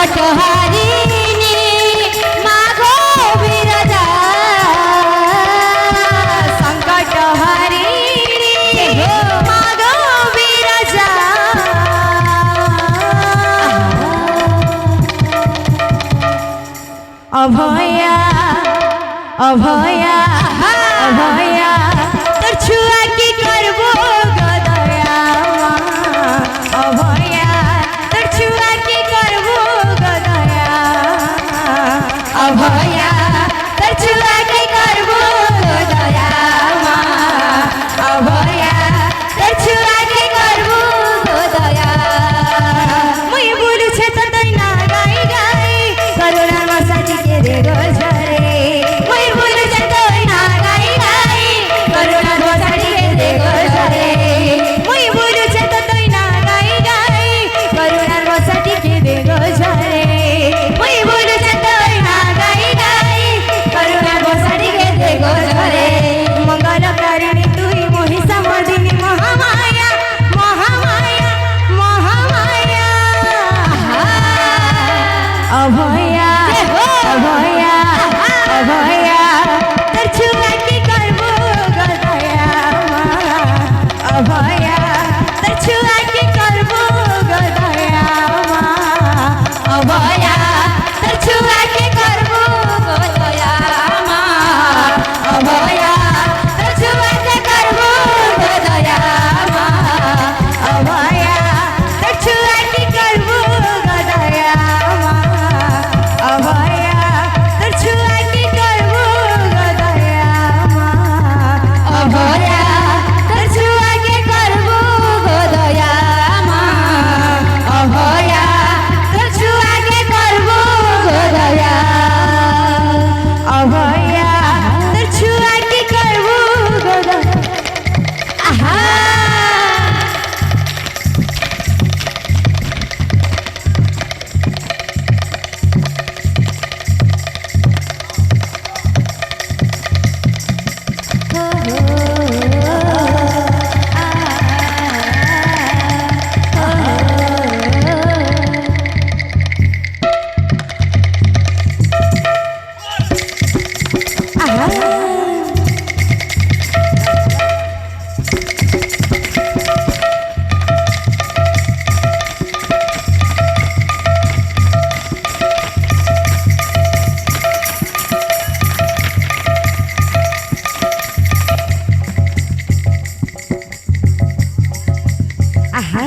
संकट हारिणी मागो विरजा संकट हारिणी मागो विरजा अभया अभया अभया तोर छुआ की करबो गदया अभया तोर छुआ की करबो गदया अभया तोर छुआ की करबो गदया अभया तोर छुआ की करबो गदया मुई बोलू छे तो तई ना गाई गाई करुणा मसाजी के दे गो झरे मुई बोलू छे तो ना गाई गाई करुणा मसाजी के दे गो झरे मुई बोलू छे तो तई ना गाई गाई करुणा मसाजी के दे गो झरे मुई बोलू छे तो ना गाई गाई करुणा मसाजी के दे गो झरे मंगल कारिणी तुई मोहि समदिनी महामाया महामाया महामाया अभया अभया अभया तोर छुआ की करबो गदया अभया तोर छुआ की करबो गदया अभया तोर छुआ की करबो गदया अभया तोर छुआ की करबो गदया अभया तोर छुआ की करबो गदया अभया तोर छुआ की करबो गदया अभया तोर छुआ की करबो गदया अभया तोर छुआ की करबो गदया अभया तोर छुआ की करबो गदया आहा आहा